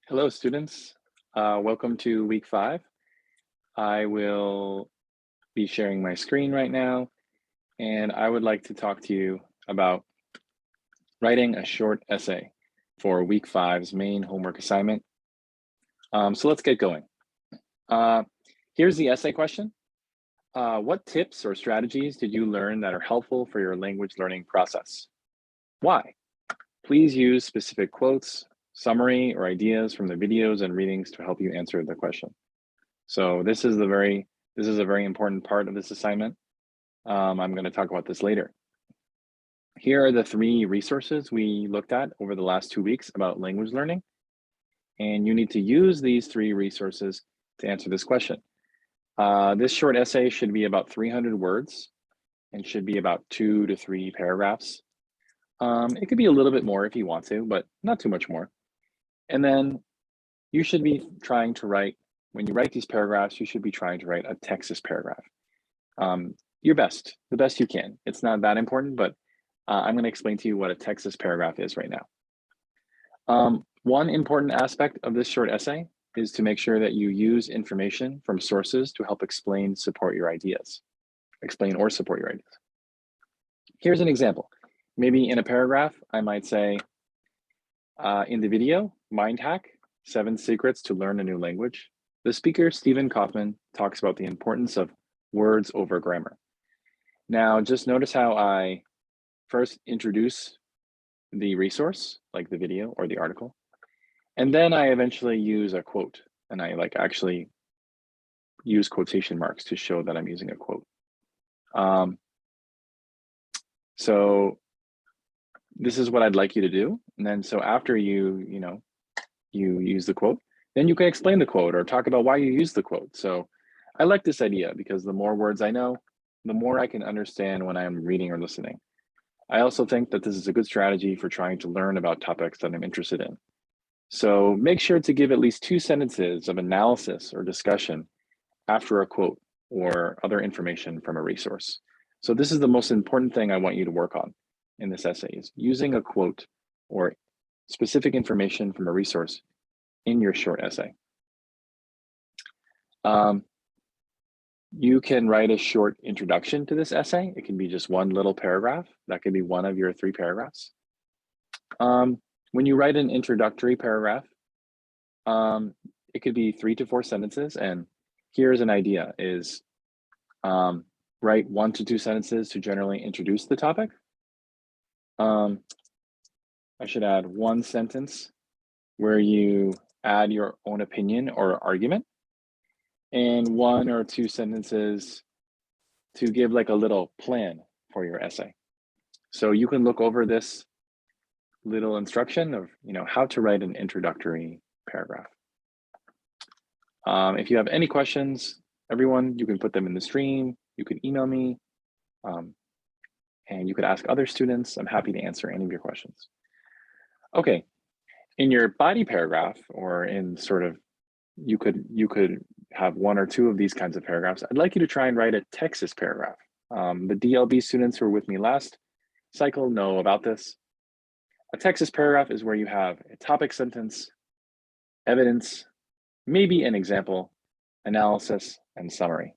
Hello, students. Welcome to week 5. I will be sharing my screen right now, and I would like to talk to you about writing a short essay for week 5's main homework assignment. So let's get going. Here's the essay question. What tips or strategies did you learn that are helpful for your language learning process? Why? Please use specific quotes, summary, or ideas from the videos and readings to help you answer the question. So this is a very important part of this assignment. I'm going to talk about this later. Here are the 3 resources we looked at over the last 2 weeks about language learning. And you need to use these 3 resources to answer this question. This short essay should be about 300 words and should be about 2 to 3 paragraphs. It could be a little bit more if you want to, but not too much more. And then you should be trying to write, when you write these paragraphs, you should be trying to write a Texas paragraph. Your best, the best you can. It's not that important, but I'm going to explain to you what a Texas paragraph is right now. One important aspect of this short essay is to make sure that you use information from sources to help explain or support your ideas. Here's an example. Maybe in a paragraph, I might say, in the video, Mind Hack, 7 Secrets to Learn a New Language, the speaker, Stephen Kaufman, talks about the importance of words over grammar. Now, just notice how I first introduce the resource, like the video or the article, and then I eventually use a quote, and I actually use quotation marks to show that I'm using a quote. So this is what I'd like you to do. And then so after you use the quote, then you can explain the quote or talk about why you use the quote. So I like this idea because the more words I know, the more I can understand when I'm reading or listening. I also think that this is a good strategy for trying to learn about topics that I'm interested in. So make sure to give at least 2 sentences of analysis or discussion after a quote or other information from a resource. So this is the most important thing I want you to work on in this essay, is using a quote or specific information from a resource in your short essay. You can write a short introduction to this essay. It can be just one little paragraph. That could be one of your 3 paragraphs. When you write an introductory paragraph, it could be 3 to 4 sentences. And here's an idea is write 1 to 2 sentences to generally introduce the topic. I should add 1 sentence where you add your own opinion or argument, and 1 or 2 sentences to give like a little plan for your essay. So you can look over this little instruction of how to write an introductory paragraph. If you have any questions, everyone, you can put them in the stream, you can email me, and you could ask other students. I'm happy to answer any of your questions. Okay, in your body paragraph, or in sort of, you could have 1 or 2 of these kinds of paragraphs. I'd like you to try and write a Texas paragraph. The DLB students who were with me last cycle know about this. A Texas paragraph is where you have a topic sentence, evidence, maybe an example, analysis, and summary.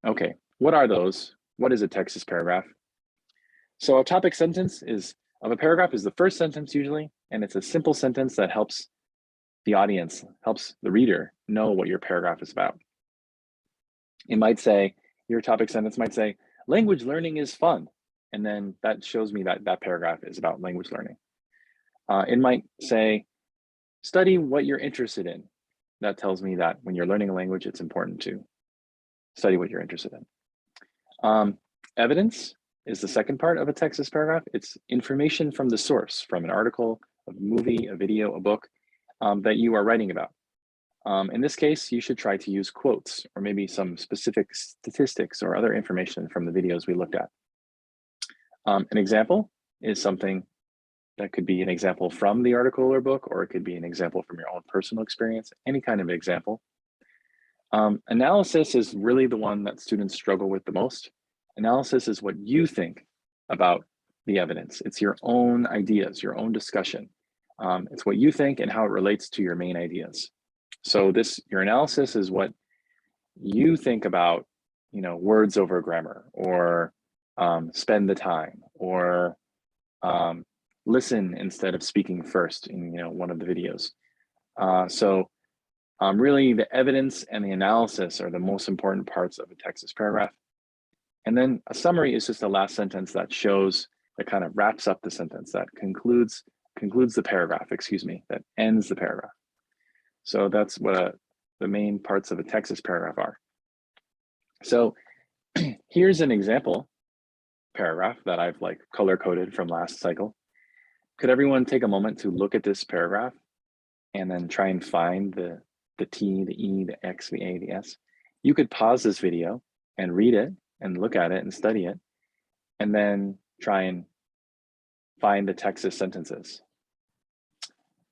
Okay, what are those? What is a Texas paragraph? So a topic sentence of a paragraph is the first sentence usually, and it's a simple sentence that helps the audience, helps the reader know what your paragraph is about. It might say, your topic sentence might say, language learning is fun. And then that shows me that that paragraph is about language learning. It might say, study what you're interested in. That tells me that when you're learning a language, it's important to study what you're interested in. Evidence is the second part of a Texas paragraph. It's information from the source, from an article, a movie, a video, a book that you are writing about. In this case, you should try to use quotes or maybe some specific statistics or other information from the videos we looked at. An example is something that could be an example from the article or book, or it could be an example from your own personal experience, any kind of example. Analysis is really the one that students struggle with the most. Analysis is what you think about the evidence. It's your own ideas, your own discussion. It's what you think and how it relates to your main ideas. So your analysis is what you think about, words over grammar, or spend the time, or listen instead of speaking first in one of the videos. So really the evidence and the analysis are the most important parts of a Texas paragraph. And then a summary is just the last sentence that kind of wraps up the sentence, that concludes the paragraph, that ends the paragraph. So that's what the main parts of a Texas paragraph are. So here's an example paragraph that I've color coded from last cycle. Could everyone take a moment to look at this paragraph and then try and find the T, the E, the X, the A, the S? You could pause this video and read it and look at it and study it, and then try and find the Texas sentences.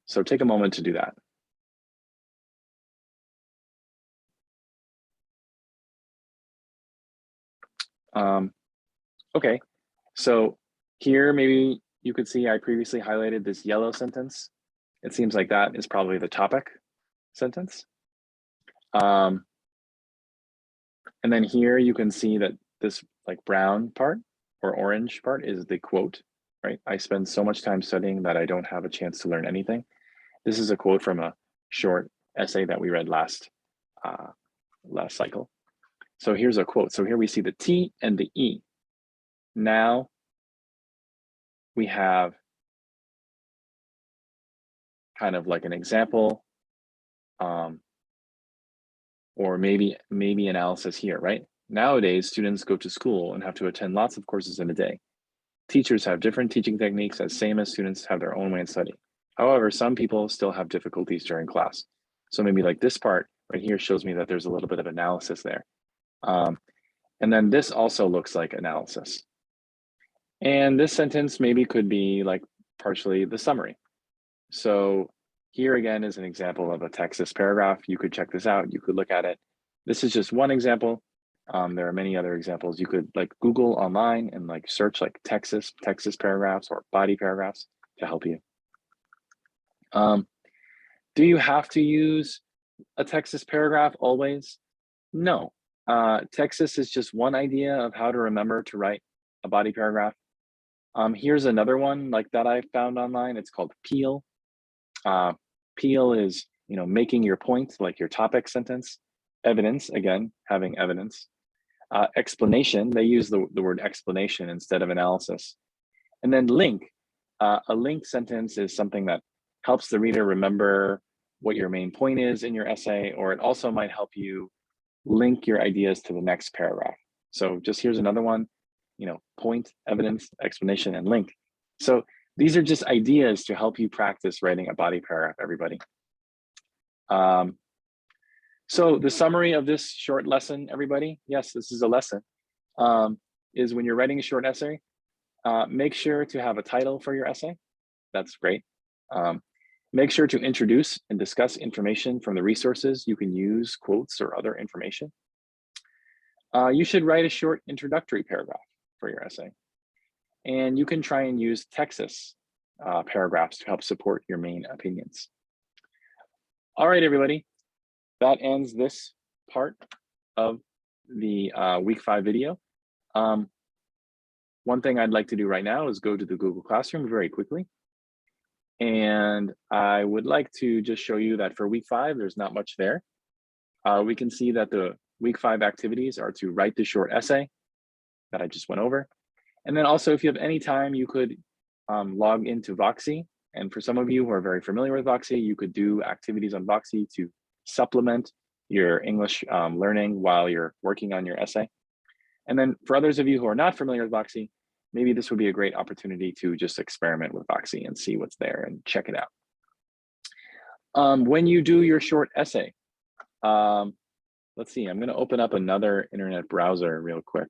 So take a moment to do that. Okay, so here maybe you could see I previously highlighted this yellow sentence. It seems like that is probably the topic sentence. And then here you can see that this brown part or orange part is the quote, right? I spend so much time studying that I don't have a chance to learn anything. This is a quote from a short essay that we read last cycle. So here's a quote. So here we see the T and the E. Now we have kind of like an example, or maybe analysis here, right? Nowadays, students go to school and have to attend lots of courses in a day. Teachers have different teaching techniques, same as students have their own way of studying. However, some people still have difficulties during class. So maybe this part right here shows me that there's a little bit of analysis there. And then this also looks like analysis. And this sentence maybe could be partially the summary. So here again is an example of a Texas paragraph. You could check this out. You could look at it. This is just one example. There are many other examples. You could Google online and search Texas paragraphs or body paragraphs to help you. Do you have to use a Texas paragraph always? No. Texas is just one idea of how to remember to write a body paragraph. Here's another one that I found online. It's called Peel. Peel is, making your point, your topic sentence. Evidence, again, having evidence. Explanation, they use the word explanation instead of analysis. And then link. A link sentence is something that helps the reader remember what your main point is in your essay, or it also might help you link your ideas to the next paragraph. So just here's another one, point, evidence, explanation, and link. So these are just ideas to help you practice writing a body paragraph, everybody. So the summary of this short lesson, everybody, yes, this is a lesson, is when you're writing a short essay, make sure to have a title for your essay. That's great. Make sure to introduce and discuss information from the resources. You can use quotes or other information. You should write a short introductory paragraph for your essay. And you can try and use Texas paragraphs to help support your main opinions. All right, everybody, that ends this part of the week 5 video. One thing I'd like to do right now is go to the Google Classroom very quickly. And I would like to just show you that for week 5, there's not much there. We can see that the week 5 activities are to write the short essay that I just went over. And then also, if you have any time, you could log into Voxy. And for some of you who are very familiar with Voxy, you could do activities on Voxy to supplement your English learning while you're working on your essay. And then for others of you who are not familiar with Voxy, maybe this would be a great opportunity to just experiment with Voxy and see what's there and check it out. When you do your short essay, let's see, I'm going to open up another internet browser real quick.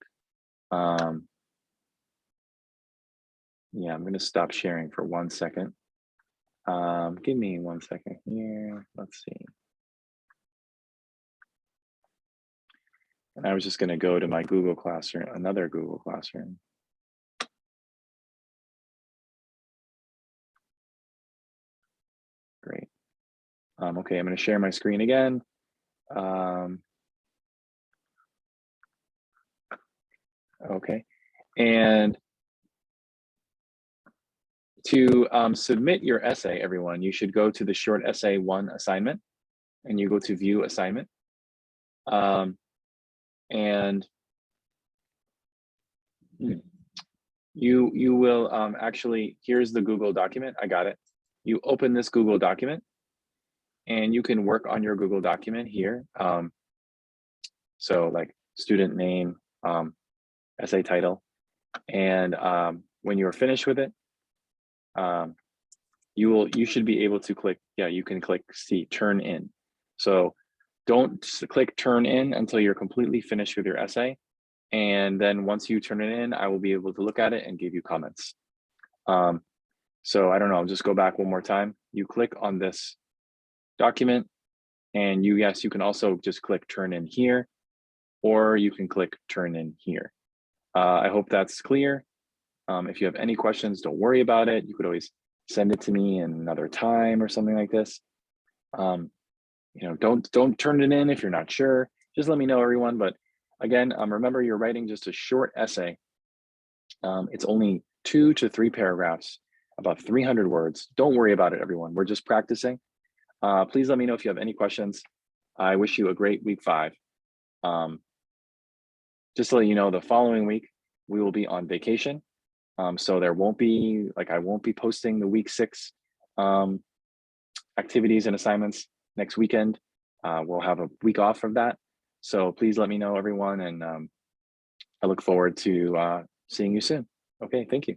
Yeah, I'm going to stop sharing for 1 second. Give me 1 second here. Let's see. And I was just going to go to my Google Classroom, another Google Classroom. Okay, I'm going to share my screen again. Okay, and to submit your essay, everyone, you should go to the short essay 1 assignment, and you go to view assignment. And you will actually, here's the Google document. I got it. You open this Google document, and you can work on your Google document here. So like student name, essay title, and when you're finished with it, you should be able to click, yeah, you can click see turn in. So don't click turn in until you're completely finished with your essay. And then once you turn it in, I will be able to look at it and give you comments. So I don't know, I'll just go back one more time. You click on this document, and yes, you can also just click turn in here, or you can click turn in here. I hope that's clear. If you have any questions, don't worry about it. You could always send it to me in another time or something like this. Don't turn it in if you're not sure. Just let me know, everyone. But again, remember, you're writing just a short essay. It's only 2 to 3 paragraphs, about 300 words. Don't worry about it, everyone. We're just practicing. Please let me know if you have any questions. I wish you a great week 5. Just to let you know, the following week, we will be on vacation. So there won't be, I won't be posting the week 6 activities and assignments next weekend. We'll have a week off of that. So please let me know, everyone. And I look forward to seeing you soon. Okay, thank you.